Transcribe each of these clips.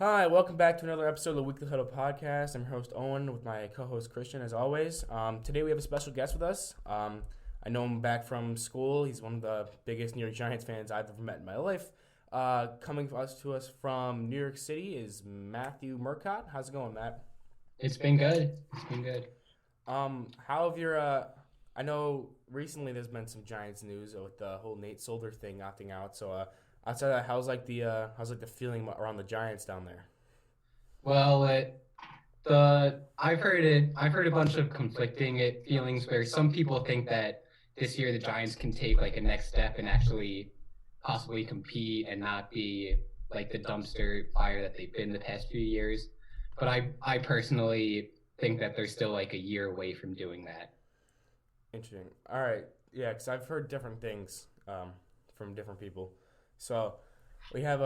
Hi, welcome back to another episode of the Weekly Huddle podcast. I'm your host Owen with my co-host Christian, as always. Today we have a special guest with us. I know him back from school. He's one of the biggest New York Giants fans I've ever met in my life. Coming to us from New York City is Matthew Murcott. How's it going, Matt? It's been good. It's been good. How have your? I know recently there's been some Giants news with the whole Nate Solder thing opting out. So outside of that, how's the feeling around the Giants down there? Well, I've heard it. I've heard a bunch of conflicting feelings where some people think that this year the Giants can take like a next step and actually possibly compete and not be like the dumpster fire that they've been the past few years. But I personally think that they're still like a year away from doing that. Interesting. All right. Yeah, because I've heard different things from different people. So we have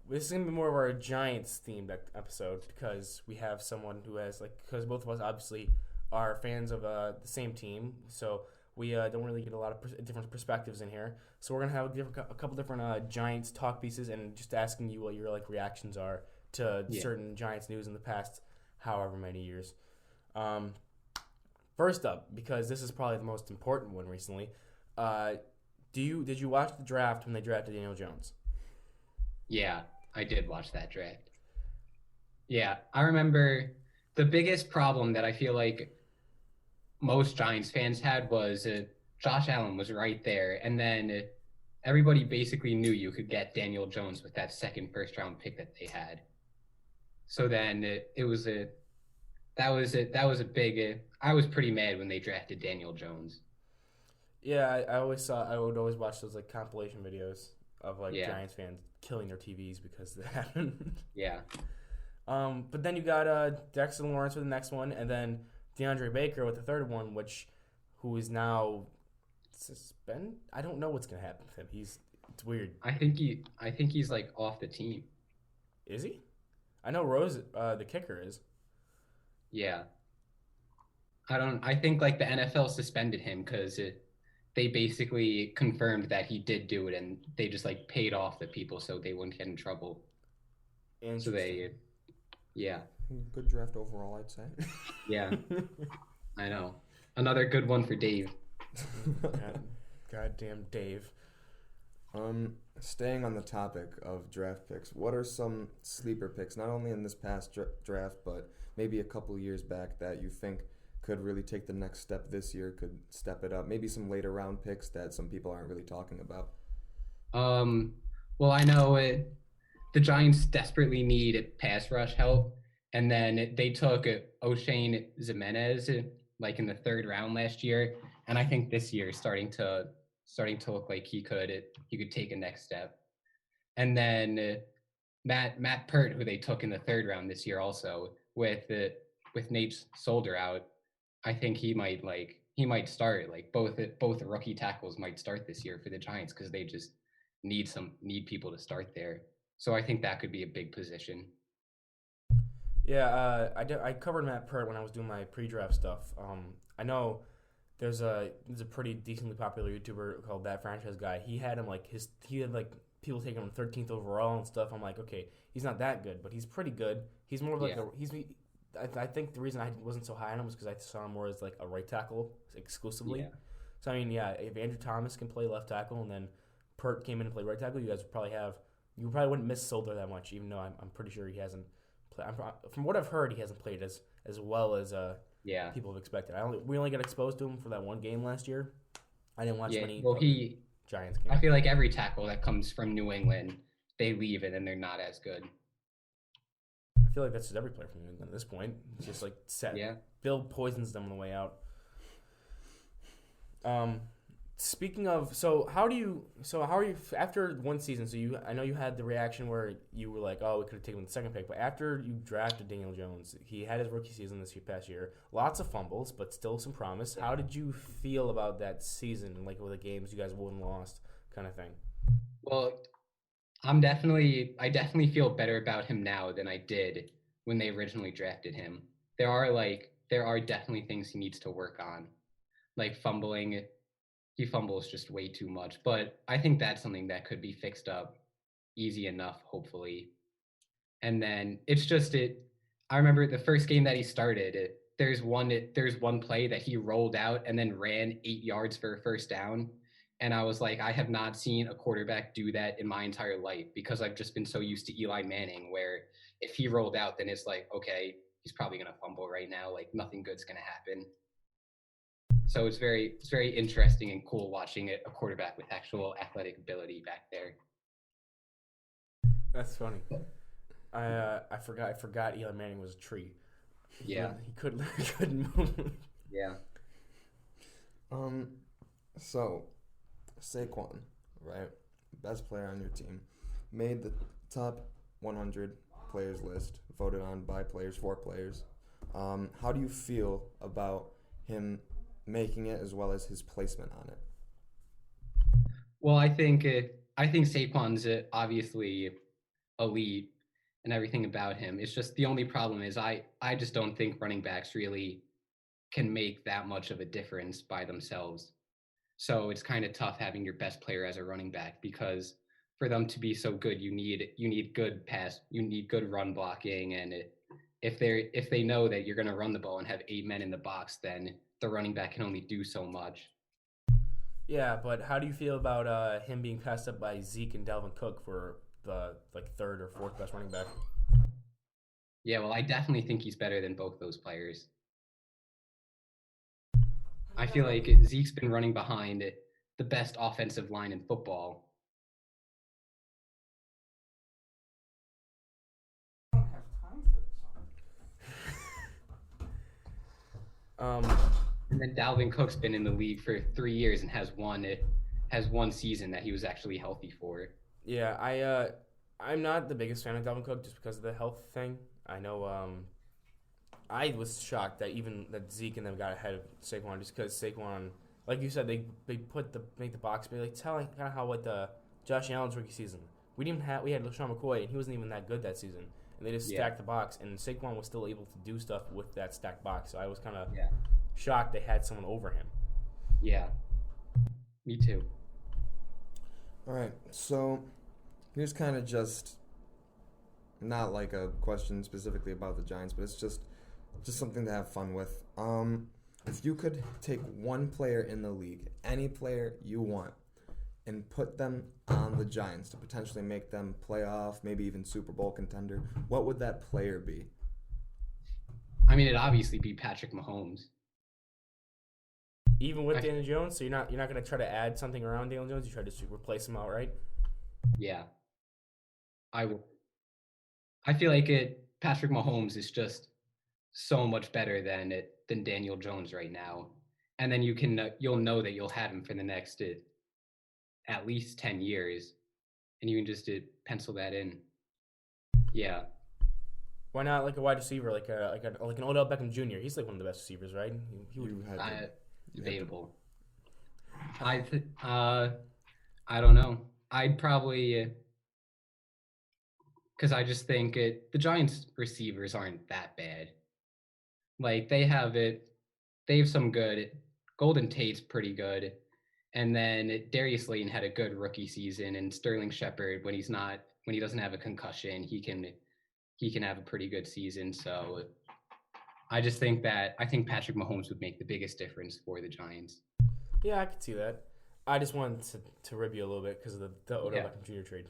this is gonna be more of our Giants themed episode because we have someone who has because both of us obviously are fans of the same team, so we don't really get a lot of different perspectives in here. So we're gonna have a couple different Giants talk pieces and just asking you what your reactions are to Yeah. certain Giants news in the past however many years. Um, First up, because this is probably the most important one recently, uh, did you watch the draft when they drafted Daniel Jones? Yeah, I did watch that draft. Yeah, I remember the biggest problem that I feel like most Giants fans had was Josh Allen was right there, and then everybody basically knew you could get Daniel Jones with that second first round pick that they had. So then it was a that was a big. I was pretty mad when they drafted Daniel Jones. Yeah, I would always watch those compilation videos of Yeah, Giants fans killing their TVs because that happened. yeah, But then you got Dexter Lawrence with the next one, and then DeAndre Baker with the third one, who is now suspended. I don't know what's gonna happen with him. It's weird. I think he's like off the team. Is he? I know Rose, the kicker, is. Yeah, I don't. I think like the NFL suspended him because they basically confirmed that he did do it, and they just like paid off the people so they wouldn't get in trouble. So Interesting. they, yeah, Good draft overall, I'd say. yeah, I know. Another good one for Dave. God, goddamn Dave. Staying on the topic of draft picks, what are some sleeper picks, not only in this past draft, but maybe a couple years back that you think could really take the next step this year, could step it up? Maybe some later round picks that some people aren't really talking about. Um, well, I know the Giants desperately need pass rush help, and then they took O'Shane Jimenez like in the third round last year, and I think this year is starting to look like he could take a next step. And then Matt Pert, who they took in the third round this year, also with Nate Solder out, I think he might start like both rookie tackles might start this year for the Giants because they just need people to start there. So I think that could be a big position. Yeah, I covered Matt Pert when I was doing my pre-draft stuff. I know there's a pretty decently popular YouTuber called That Franchise Guy. He had people taking him 13th overall and stuff. I'm like, okay, he's not that good, but he's pretty good. He's more of Yeah, I think the reason I wasn't so high on him was because I saw him more as like a right tackle exclusively. yeah, So I mean, yeah, if Andrew Thomas can play left tackle and then Pert came in and played right tackle, you probably wouldn't miss Solder that much, even though I'm pretty sure he hasn't played. From what I've heard, he hasn't played as well as yeah, people have expected. We only got exposed to him for that one game last year. I didn't watch yeah. many Well, Giants I games. feel like every tackle that comes from New England, they leave it and they're not as good. I feel like that's just every player from New England at this point. It's just like set. Yeah. Bill poisons them on the way out. Um, Speaking of, how are you after one season? I know you had the reaction where you were like, oh, we could have taken the second pick, but after you drafted Daniel Jones, he had his rookie season past year, lots of fumbles, but still some promise. How did you feel about that season, like with the games you guys won and lost, kind of thing? Well, I definitely feel better about him now than I did when they originally drafted him. There are definitely things he needs to work on, like fumbling. He fumbles just way too much, but I think that's something that could be fixed up easy enough, hopefully. And then it's just I remember the first game that he started, there's one play that he rolled out and then ran 8 yards for a first down. And I was like, I have not seen a quarterback do that in my entire life, because I've just been so used to Eli Manning, where if he rolled out, then it's like, okay, he's probably going to fumble right now. Like nothing good's going to happen. So it's very interesting and cool watching a quarterback with actual athletic ability back there. That's funny. I forgot Eli Manning was a tree. He couldn't move. Yeah. So Saquon, right, best player on your team, made the top 100 players list, voted on by players for players. How do you feel about him making it as well as his placement on it? Well, I think Saquon's obviously elite and everything about him. It's just the only problem is I just don't think running backs really can make that much of a difference by themselves. So it's kind of tough having your best player as a running back, because for them to be so good, you need good run blocking, and if they know that you're going to run the ball and have 8 men in the box, then the running back can only do so much. Yeah, but how do you feel about him being passed up by Zeke and Dalvin Cook for the third or fourth best running back? Yeah, well, I definitely think he's better than both those players. I feel like Zeke's been running behind the best offensive line in football. I don't have time for this. And then Dalvin Cook's been in the league for 3 years and has one season that he was actually healthy for. Yeah, I'm not the biggest fan of Dalvin Cook just because of the health thing. I know I was shocked that Zeke and them got ahead of Saquon just because Saquon, like you said, they make the box be like telling kind of how Josh Allen's rookie season. We had LaShawn McCoy and he wasn't even that good that season, and they just stacked the box, and Saquon was still able to do stuff with that stacked box. So I was kind of shocked they had someone over him. Yeah, me too. All right, so here's kind of just not like a question specifically about the Giants, but it's just something to have fun with. If you could take one player in the league, any player you want, and put them on the Giants to potentially make them playoff, maybe even Super Bowl contender, what would that player be? I mean, it'd obviously be Patrick Mahomes. Even with Daniel Jones, so you're not going to try to add something around Daniel Jones. You try to replace him outright. Yeah, I will. I feel like Patrick Mahomes is just so much better than Daniel Jones right now, and then you'll know that you'll have him for the next at least 10 years, and you can just pencil that in. Yeah. Why not like a wide receiver, like an Odell Beckham Jr.? He's like one of the best receivers, right? Debatable. I don't know. I'd probably because I just think the Giants receivers aren't that bad. Like they have some good. Golden Tate's pretty good, and then Darius Slayton had a good rookie season, and Sterling Shepard when he doesn't have a concussion, he can have a pretty good season. So I think Patrick Mahomes would make the biggest difference for the Giants. Yeah, I could see that. I just wanted to rib you a little bit because of the Odell Beckham Jr. trade.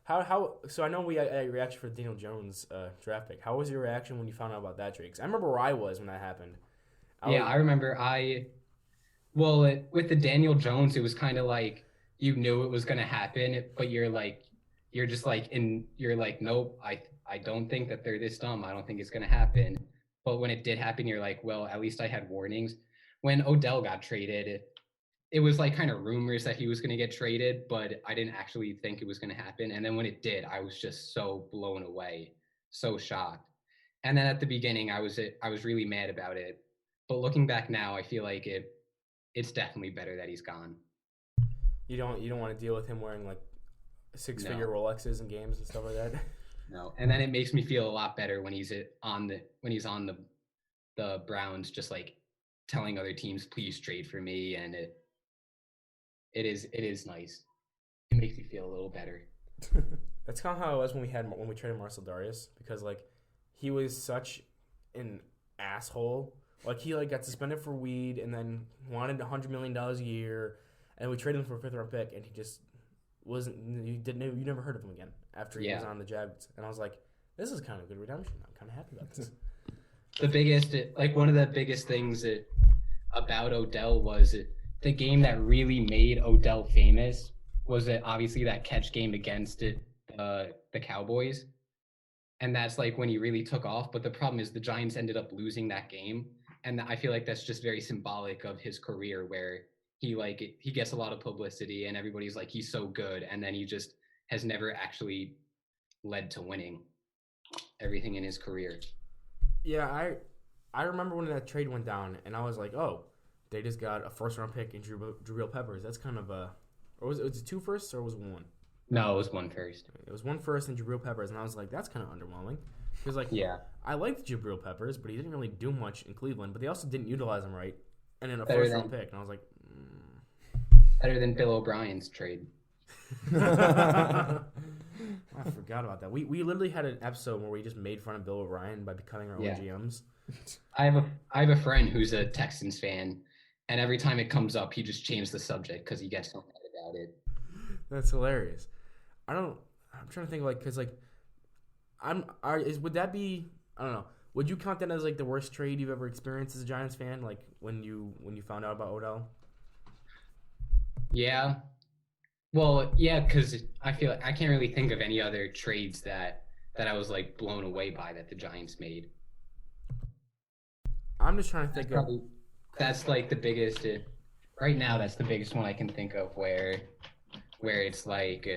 How? So I know we had a reaction for Daniel Jones draft pick. How was your reaction when you found out about that trade? Because I remember where I was when that happened. I remember. With the Daniel Jones, it was kind of like you knew it was going to happen, but you're like, nope, I don't think that they're this dumb. I don't think it's going to happen. But when it did happen, you're like, well, at least I had warnings. When Odell got traded, it was like kind of rumors that he was going to get traded, but I didn't actually think it was going to happen. And then when it did, I was just so blown away, so shocked. And then at the beginning, I was really mad about it. But looking back now, I feel like it's definitely better that he's gone. You don't want to deal with him wearing like 6-figure Rolexes and games and stuff like that. No, and then it makes me feel a lot better when he's on the Browns, just like telling other teams, please trade for me, and it is nice. It makes me feel a little better. That's kind of how it was when we traded Marcel Darius, because like he was such an asshole. Like he like got suspended for weed and then wanted $100 million a year, and we traded him for a 5th round pick, and he just wasn't. You never heard of him again after he was on the Jags, and I was like, this is kind of a good redemption. I'm kind of happy about this. One of the biggest things about Odell was the game that really made Odell famous was obviously that catch game against the Cowboys. And that's like when he really took off. But the problem is the Giants ended up losing that game. And I feel like that's just very symbolic of his career, where he gets a lot of publicity and everybody's like, he's so good. And then he just has never actually led to winning everything in his career. Yeah, I remember when that trade went down, and I was like, oh, they just got a 1st round pick in Jabril Peppers. That's kind of or was it 2 firsts or was it 1? No, it was 1 first. It was 1 first and Jabril Peppers, and I was like, that's kind of underwhelming. Because like, I liked Jabril Peppers, but he didn't really do much in Cleveland. But they also didn't utilize him right, and in a 1st round pick, and I was like, better than Bill O'Brien's trade. I forgot about that. We literally had an episode where we just made fun of Bill O'Brien by becoming our own GMs. I have a friend who's a Texans fan, and every time it comes up, he just changes the subject because he gets so mad about it. That's hilarious. I'm trying to think because would that be, I don't know, would you count that as like the worst trade you've ever experienced as a Giants fan? Like when you found out about Odell? Yeah. Well, yeah, because I feel like I can't really think of any other trades that I was like blown away by that the Giants made. I'm just trying to think that's like the biggest right now. That's the biggest one I can think of where it's like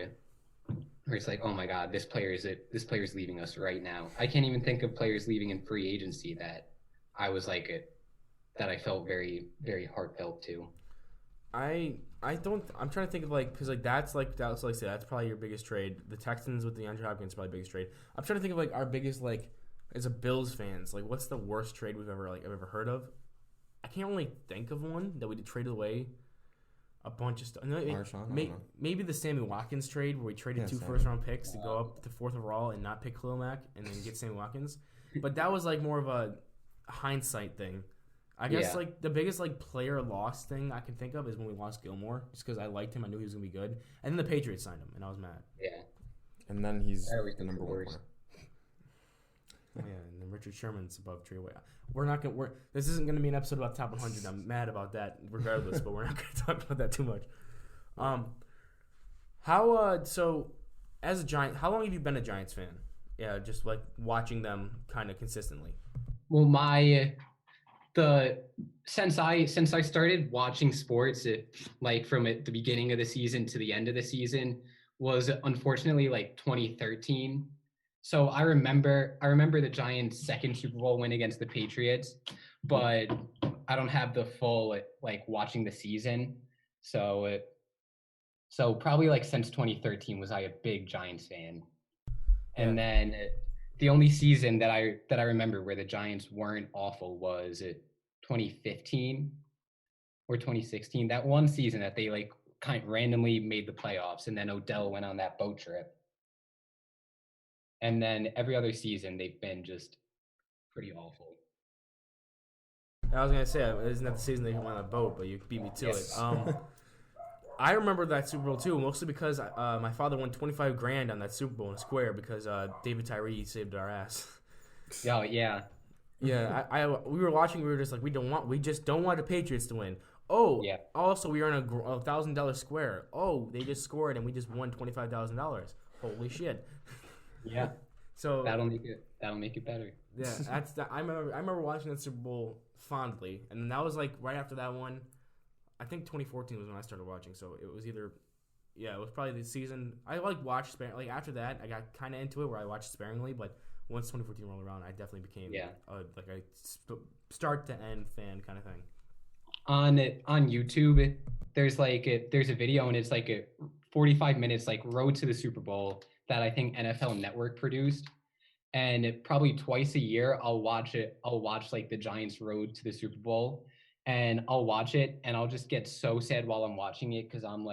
oh my God, this player's leaving us right now. I can't even think of players leaving in free agency that I was like that I felt very, very heartfelt to. I'm trying to think of because that's probably your biggest trade. The Texans with DeAndre Hopkins is probably the biggest trade. I'm trying to think of our biggest as a Bills fans, what's the worst trade we've ever heard of? I can't really think of one that we traded away a bunch of stuff. Maybe the Sammy Watkins trade where we traded 2 1st-round picks to go up to 4th overall and not pick Khalil Mack and then get Sammy Watkins. But that was more of a hindsight thing. I guess the biggest player loss thing I can think of is when we lost Gilmore, just because I liked him, I knew he was gonna be good, and then the Patriots signed him, and I was mad. Yeah. And then he's the number 1 corner. Oh, yeah, and then Richard Sherman's above Trey White. This isn't gonna be an episode about top 100. I'm mad about that, regardless, but we're not gonna talk about that too much. So as a Giant, how long have you been a Giants fan? Yeah, just watching them kind of consistently. Well, since I started watching sports, from the beginning of the season to the end of the season was unfortunately 2013. So I remember the Giants' second Super Bowl win against the Patriots, but I don't have the full watching the season. So probably since 2013 was I a big Giants fan. And then the only season that I remember where the Giants weren't awful was 2015 or 2016. That one season that they kind of randomly made the playoffs, and then Odell went on that boat trip. And then every other season they've been just pretty awful. I was gonna say, isn't that the season they went on a boat? But you beat me to it. I remember that Super Bowl too, mostly because my father won $25,000 on that Super Bowl in a square because David Tyree saved our ass. Oh yeah. Yeah, we were watching. We were just we just don't want the Patriots to win. Oh, yeah. Also, we earned a $1,000 square. Oh, they just scored and we just won $25,000. Holy shit. Yeah. So that'll make it better. Yeah, that's that. I remember watching that Super Bowl fondly, and that was right after that one. I think 2014 was when I started watching. So it was it was probably the season. I watched sparingly. After that, I got kind of into it where I watched sparingly, but once 2014 rolled around, I definitely became a start to end fan kind of thing. On YouTube, there's there's a video and it's 45 minutes road to the Super Bowl that I think NFL Network produced, and probably twice a year I'll watch it. I'll watch the Giants road to the Super Bowl, and I'll watch it and I'll just get so sad while I'm watching it because I'm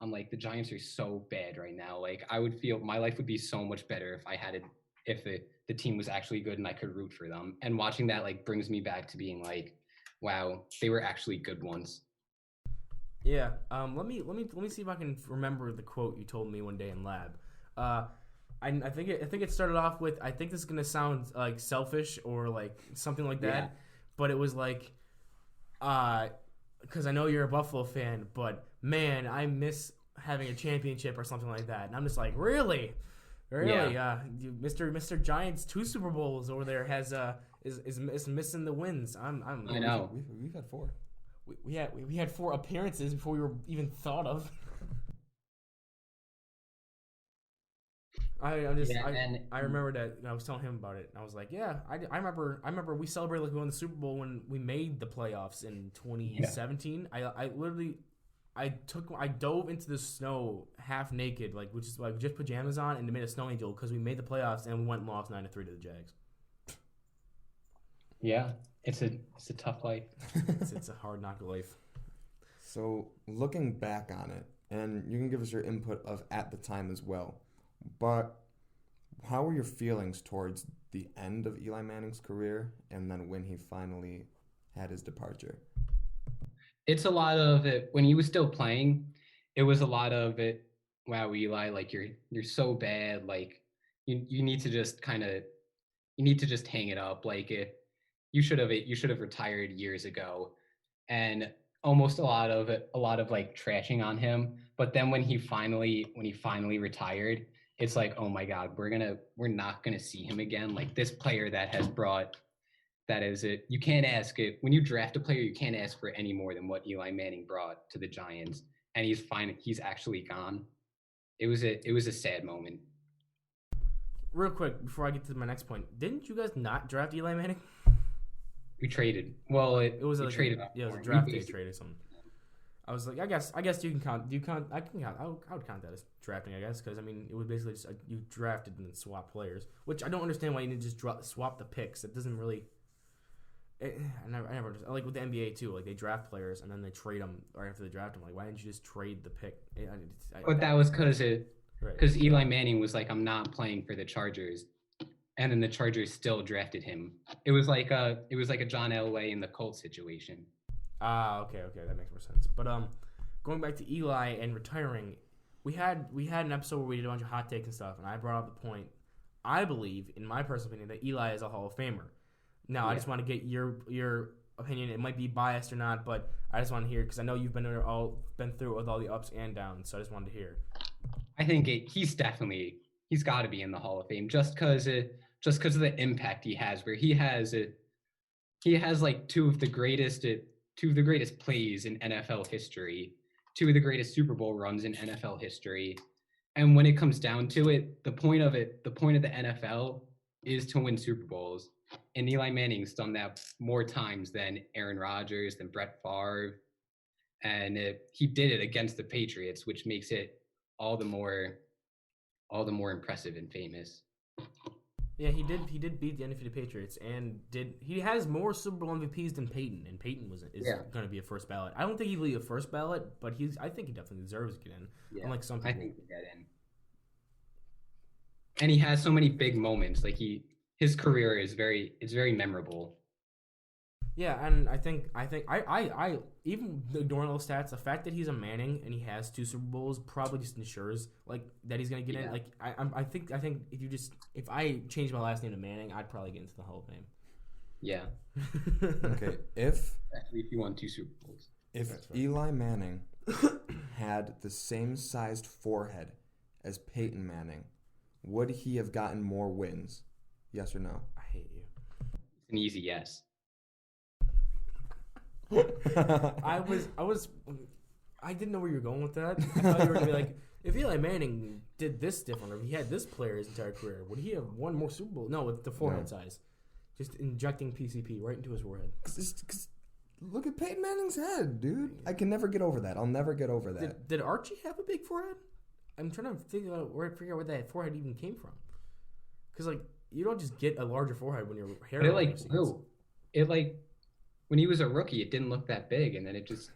I'm like, the Giants are so bad right now. Like, I would feel my life would be so much better if I had it, if the team was actually good and I could root for them. And watching that like brings me back to being like, wow, they were actually good once. Yeah. Let me see if I can remember the quote you told me one day in lab. I think it started off with, I think this is gonna sound like selfish or like something like that, Yeah. but it was like, because I know you're a Buffalo fan, but man, I miss having a championship or something like that. And I'm just like, really, Mr. Giants 2 Super Bowls over there has is missing the wins. I know. We've had 4. We had 4 appearances before we were even thought of. I remember that I was telling him about it. And I was like, yeah, I remember we celebrated like we won the Super Bowl when we made the playoffs in 2017. Yeah. I dove into the snow half naked, like which is like just pajamas on, and made a snow angel because we made the playoffs and we went and lost 9-3 to the Jags. Yeah, it's a tough life. It's a hard knock life. So looking back on it, and you can give us your input of at the time as well, but how were your feelings towards the end of Eli Manning's career and then when he finally had his departure? It's a lot of it when he was still playing. It was a lot of it. Wow, Eli, like you're so bad. Like you need to just hang it up. Like you should have retired years ago. And almost a lot of like trashing on him. But then when he finally retired, it's like, oh my God, we're not gonna see him again. Like this player that has brought, that is it. You can't ask it when you draft a player. You can't ask for any more than what Eli Manning brought to the Giants, and he's actually gone. It was a sad moment. Real quick before I get to my next point, didn't you guys not draft Eli Manning? We traded. Well, it was like traded. It was a draft day trade or something. I was like, I guess you can count. I can count. I would count that as drafting, I guess, because I mean it was basically just you drafted and then swap players, which I don't understand why you need to just swap the picks. It doesn't really. I never like with the NBA too. Like they draft players and then they trade them right after they draft them. Like why didn't you just trade the pick? But that was because Eli Manning was like, I'm not playing for the Chargers, and then the Chargers still drafted him. It was like a John Elway in the Colts situation. Okay, that makes more sense. But going back to Eli and retiring, we had an episode where we did a bunch of hot takes and stuff, and I brought up the point. I believe, in my personal opinion, that Eli is a Hall of Famer. Now, yeah. I just want to get your opinion. It might be biased or not, but I just want to hear because I know you've been through it with all the ups and downs. So I just wanted to hear. I think he's got to be in the Hall of Fame just because of the impact he has. Where he has like two of the greatest plays in NFL history, 2 of the greatest Super Bowl runs in NFL history. And when it comes down to it, the point of the NFL is to win Super Bowls. And Eli Manning's done that more times than Aaron Rodgers, than Brett Favre. And he did it against the Patriots, which makes it all the more impressive and famous. Yeah, he did beat the undefeated Patriots, and he has more Super Bowl MVPs than Peyton, and Peyton is going to be a first ballot. I don't think he'd lead a first ballot, but I think he definitely deserves to get in. Yeah, unlike some people. I think he'd get in. And he has so many big moments. Like his career is very memorable. Yeah, and I think I even ignoring those stats, the fact that he's a Manning and he has 2 Super Bowls probably just ensures like that he's gonna get in. Like I think if I changed my last name to Manning, I'd probably get into the Hall of Fame. Yeah. Okay, if you won 2 Super Bowls. If Eli Manning had the same sized forehead as Peyton Manning, would he have gotten more wins? Yes or no? I hate you. It's an easy yes. I didn't know where you were going with that. I thought you were gonna be like, if Eli Manning did this different, or if he had this player his entire career, would he have won more Super Bowl? No, with the forehead size, just injecting PCP right into his forehead. Cause look at Peyton Manning's head, dude. I can never get over that. I'll never get over that. Did Archie have a big forehead? I'm trying to figure out where that forehead even came from. Because like you don't just get a larger forehead when your hair. It like when he was a rookie, it didn't look that big, and then it just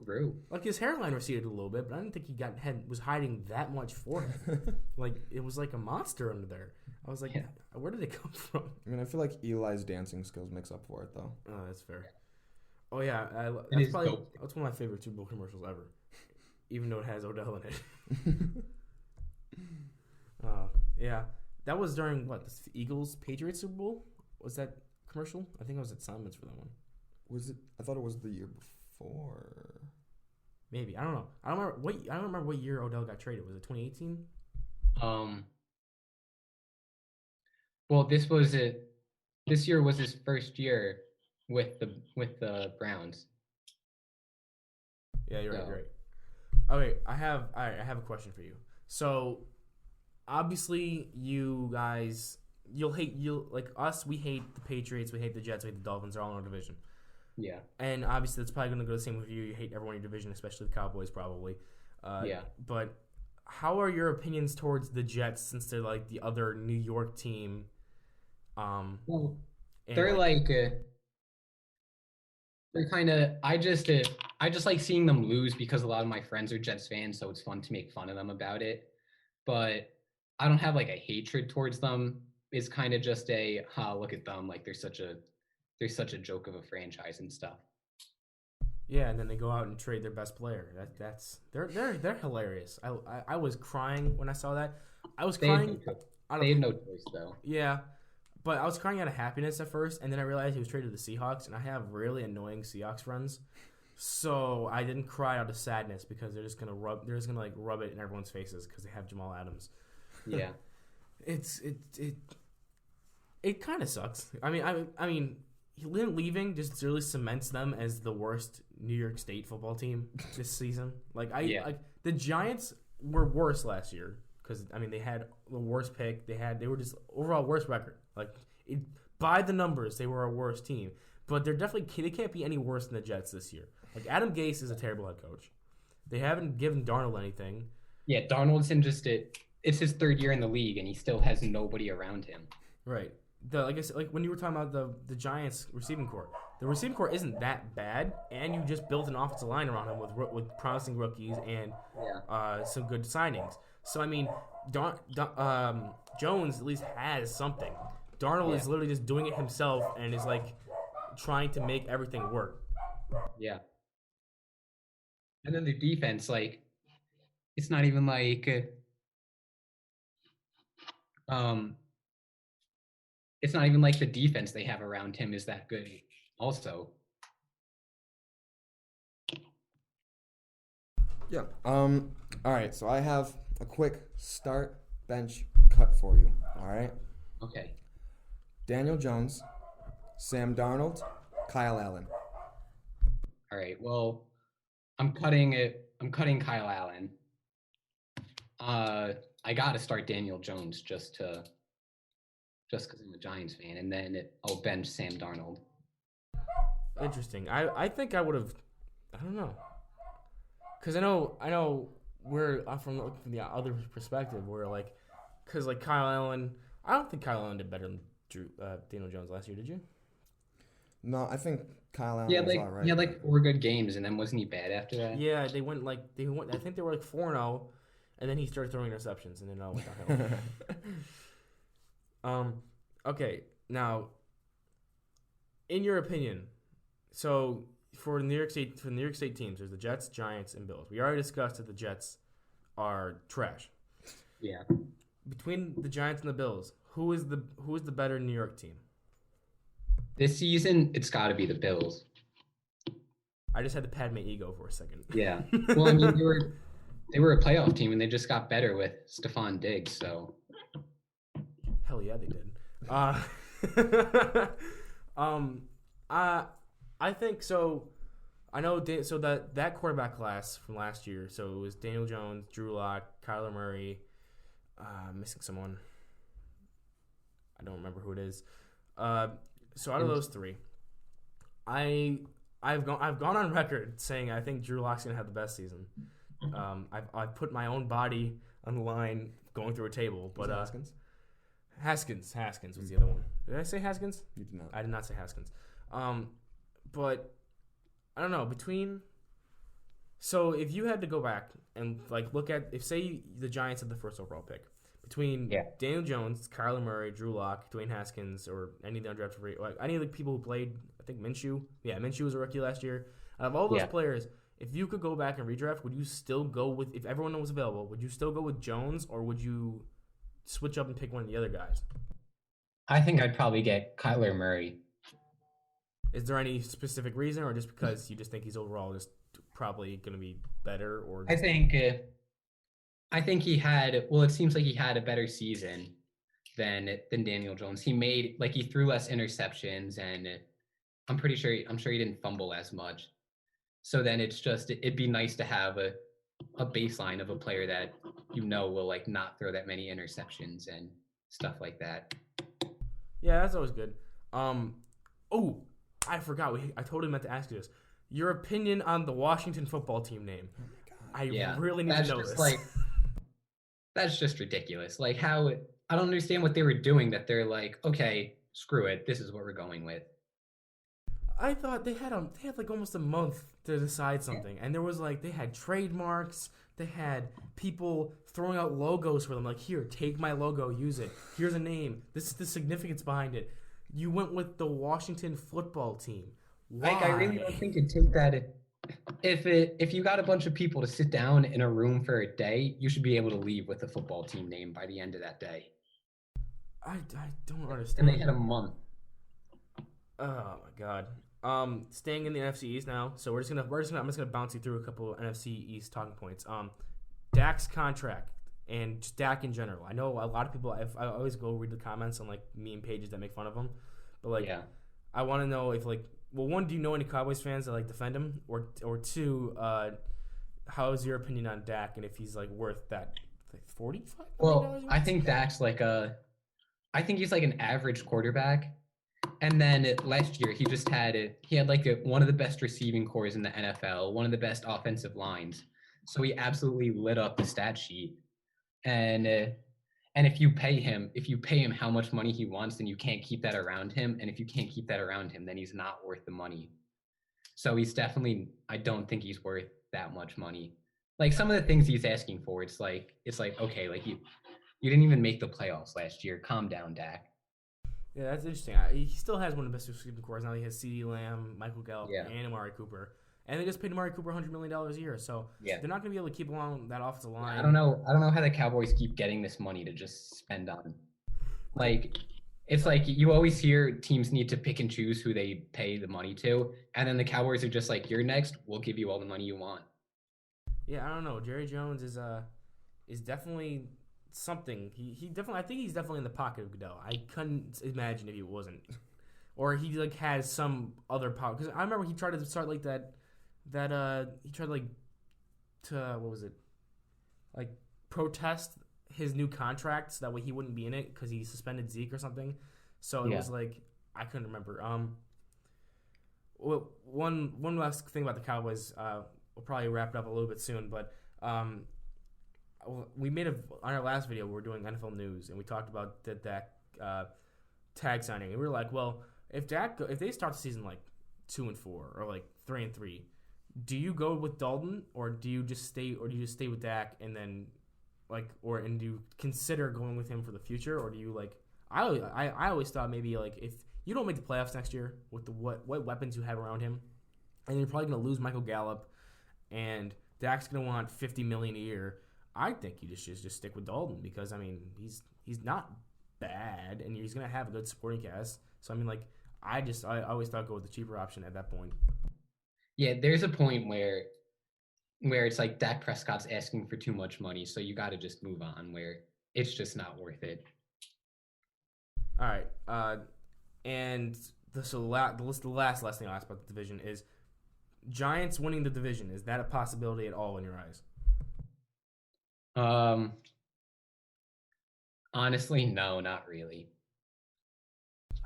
grew. Like his hairline receded a little bit, but I didn't think he was hiding that much forehead. Like it was like a monster under there. I was like, where did it come from? I mean, I feel like Eli's dancing skills makes up for it, though. Oh, that's fair. Oh yeah, that's one of my favorite Super Bowl commercials ever, even though it has Odell in it. Yeah, that was during what, the Eagles Patriots Super Bowl? Was that commercial? I think I was at Simon's for that one. Was it? I thought it was the year before. Maybe, I don't know. I don't remember what year Odell got traded. Was it 2018? Well, this was it. This year was his first year with the Browns. Yeah, you're right. You're right. Okay, I have a question for you. So, obviously, you guys, like us. We hate the Patriots. We hate the Jets. We hate the Dolphins. They're all in our division. Yeah. And obviously, that's probably going to go the same with you. You hate everyone in your division, especially the Cowboys, probably. Yeah. But how are your opinions towards the Jets, since they're like the other New York team? Well, they're like they're kind of. I just like seeing them lose because a lot of my friends are Jets fans, so it's fun to make fun of them about it. But I don't have like a hatred towards them. It's kind of just look at them, like they're such a joke of a franchise and stuff. Yeah, and then they go out and trade their best player. They're hilarious. I was crying when I saw that. I was crying. They had no choice though. Yeah, but I was crying out of happiness at first, and then I realized he was traded to the Seahawks, and I have really annoying Seahawks friends. So I didn't cry out of sadness because they're just gonna rub it in everyone's faces because they have Jamal Adams. Yeah, it kind of sucks. I mean, leaving just really cements them as the worst New York State football team this season. Like the Giants were worse last year because they had the worst pick. They were just overall worst record. Like by the numbers, they were a worse team. But they can't be any worse than the Jets this year. Like Adam Gase is a terrible head coach. They haven't given Darnold anything. Yeah, Darnold's it's his third year in the league, and he still has nobody around him. Right. Like I said, like when you were talking about the Giants receiving corps, the receiving corps isn't that bad, and you just built an offensive line around him with promising rookies and some good signings. So I mean, Jones at least has something. Darnold is literally just doing it himself and is like trying to make everything work. Yeah. And then the defense, like, it's not even like it's not even like the defense they have around him is that good also. Yeah. All right, so I have a quick start bench cut for you. All right? Okay. Daniel Jones, Sam Darnold, Kyle Allen. All right. Well, I'm cutting Kyle Allen. I got to start Daniel Jones just because I'm a Giants fan, and then I'll bench Sam Darnold. Interesting. I think I would have. I don't know. Because I know we're from the other perspective. We're like, because like Kyle Allen, I don't think Kyle Allen did better than Daniel Jones last year. Did you? No, I think Kyle Allen was all right. He had like 4 good games, and then wasn't he bad after that? Yeah, they went. I think they were like 4-0, and then he started throwing interceptions, and then it went downhill. Okay, now, in your opinion, so for the New York State teams, there's the Jets, Giants, and Bills. We already discussed that the Jets are trash. Yeah. Between the Giants and the Bills, who is the better New York team? This season, it's got to be the Bills. I just had to pad my ego for a second. Yeah. Well, I mean, they were a playoff team, and they just got better with Stephon Diggs. So. Hell yeah, they did. I think so. I know. So that quarterback class from last year. So it was Daniel Jones, Drew Lock, Kyler Murray. Missing someone. I don't remember who it is. So out of those 3, I've gone on record saying I think Drew Lock's gonna have the best season. I've put my own body on the line going through a table, but Haskins was the other one. Did I say Haskins? You did not. I did not say Haskins. But I don't know, between So if you had to go back and like look at if say the Giants had the first overall pick between Daniel Jones, Kyler Murray, Drew Lock, Dwayne Haskins, or any of the undrafted free, like any of the people who played, I think Minshew. Yeah, Minshew was a rookie last year. Out of all those players, if you could go back and redraft, would you still go with if everyone was available? Would you still go with Jones or would you switch up and pick one of the other guys? I think I'd probably get Kyler Murray. Is there any specific reason, or just because you just think he's overall just probably going to be better? Or I think he had. Well, it seems like he had a better season than Daniel Jones. He threw less interceptions, and I'm sure he didn't fumble as much. So then it'd be nice to have a baseline of a player that will like not throw that many interceptions and stuff like that. Yeah, that's always good. Oh, I forgot. I totally meant to ask you this. Your opinion on the Washington football team name. Oh my God. I really need to know this. That's just ridiculous. Like how I don't understand what they were doing that they're like, okay, screw it. This is what we're going with. I thought they had like almost a month to decide something. And there was like they had trademarks. They had people throwing out logos for them. Like, here, take my logo, use it. Here's a name. This is the significance behind it. You went with the Washington football team. Why? Like, I really don't think it'd take that. If you got a bunch of people to sit down in a room for a day, you should be able to leave with a football team name by the end of that day. I don't understand. And they had a month. Oh my God. Staying in the NFC East now. So I'm just gonna bounce you through a couple of NFC East talking points. Dak's contract and just Dak in general. I know a lot of people. I always go read the comments on like meme pages that make fun of him, but like, I want to know if like, well, one, do you know any Cowboys fans that like defend him, or two, how is your opinion on Dak and if he's like worth that like $45 million? Well, I think Dak's I think he's like an average quarterback. And then last year, he had like one of the best receiving cores in the NFL, one of the best offensive lines. So he absolutely lit up the stat sheet. And if you pay him how much money he wants, then you can't keep that around him. And if you can't keep that around him, then he's not worth the money. So I don't think he's worth that much money. Like some of the things he's asking for, it's like, okay, like you didn't even make the playoffs last year. Calm down, Dak. Yeah, that's interesting. He still has one of the best receiving cores. Now he has CeeDee Lamb, Michael Gallup, and Amari Cooper. And they just paid Amari Cooper $100 million a year. So they're not going to be able to keep along that offensive line. I don't know how the Cowboys keep getting this money to just spend on. Like, it's like you always hear teams need to pick and choose who they pay the money to. And then the Cowboys are just like, you're next. We'll give you all the money you want. Yeah, I don't know. Jerry Jones is definitely something. I think he's definitely in the pocket of Goodell. I couldn't imagine if he wasn't, or he like has some other power. Because I remember he tried to start like that he tried like to what was it, like protest his new contract so that way he wouldn't be in it because he suspended Zeke or something. So it was like I couldn't remember. Well, one last thing about the Cowboys. We'll probably wrap it up a little bit soon, but we made on our last video, we were doing NFL news, and we talked about that tag signing, and we were like, well, if they start the season like 2-4 or like 3-3, do you go with Dalton or do you just stay with Dak and then and do you consider going with him for the future, or do you like? I always thought maybe like if you don't make the playoffs next year with what weapons you have around him, and you're probably gonna lose Michael Gallup, and Dak's gonna want $50 million a year. I think you just stick with Dalton because I mean he's not bad and he's gonna have a good supporting cast. So I mean like I always thought go with the cheaper option at that point. Yeah, there's a point where it's like Dak Prescott's asking for too much money, so you got to just move on. Where it's just not worth it. All right, and the last thing I'll ask about the division is Giants winning the division. Is that a possibility at all in your eyes? Honestly, no, not really.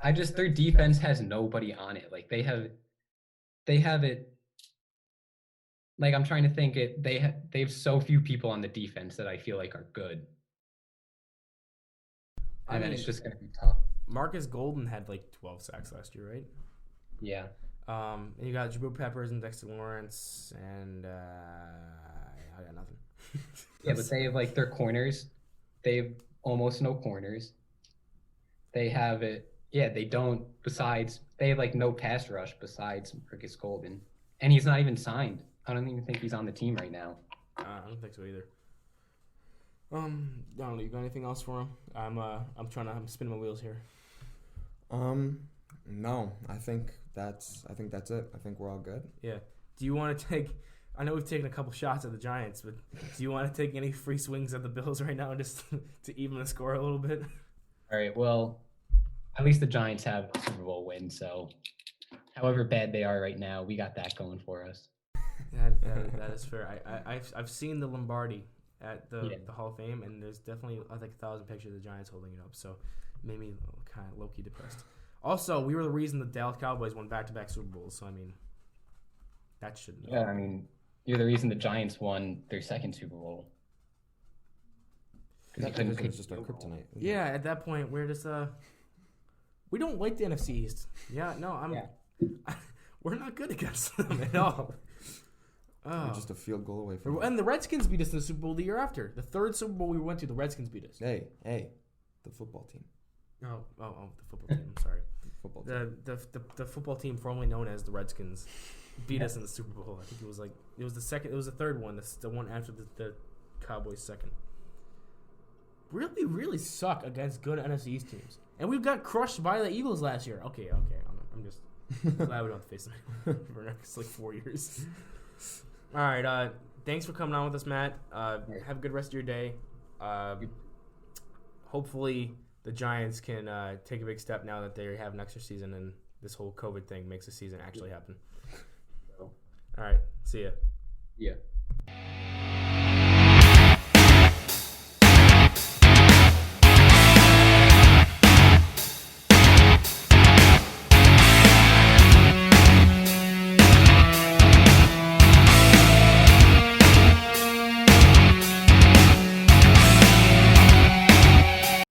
Their defense has nobody on it. Like they have it. Like I'm trying to think they have so few people on the defense that I feel like are good. And then it's just going to be tough. Marcus Golden had like 12 sacks last year, right? Yeah. And you got Jabril Peppers and Dexter Lawrence, and I got nothing. Yeah, but they have like their corners. They have almost no corners. They have it. Yeah, they don't. Besides, they have like no pass rush besides Marcus Golden, and he's not even signed. I don't even think he's on the team right now. I don't think so either. I don't know. You got anything else for him? I'm spinning my wheels here. No, I think that's it. I think we're all good. Yeah. Do you want to take? I know we've taken a couple shots at the Giants, but do you want to take any free swings at the Bills right now, just to even the score a little bit? All right. Well, at least the Giants have a Super Bowl win, so however bad they are right now, we got that going for us. That is fair. I've seen the Lombardi at the Hall of Fame, and there's definitely 1,000 pictures of the Giants holding it up, so it made me kind of low-key depressed. Also, we were the reason the Dallas Cowboys won back-to-back Super Bowls, so I mean, that shouldn't. Yeah, I mean, you're the reason the Giants won their second Super Bowl. That was just our kryptonite. Yeah, at that point, we're just we don't like the NFC East. Yeah, no, we're not good against them at all. We're just a field goal away from. And the Redskins beat us in the Super Bowl the year after. The third Super Bowl we went to, the Redskins beat us. Hey, the football team. Oh, the football team. I'm sorry. Football team. The football team formerly known as the Redskins beat us in the Super Bowl. I think it was the second. It was the third one. The one after the Cowboys' second. Really, really suck against good NFC East teams, and we got crushed by the Eagles last year. Okay. I'm just glad we don't have to face them for the next 4 years. All right. Thanks for coming on with us, Matt. Have a good rest of your day. Hopefully the Giants can take a big step now that they have an extra season and this whole COVID thing makes the season actually happen. All right. See ya. Yeah.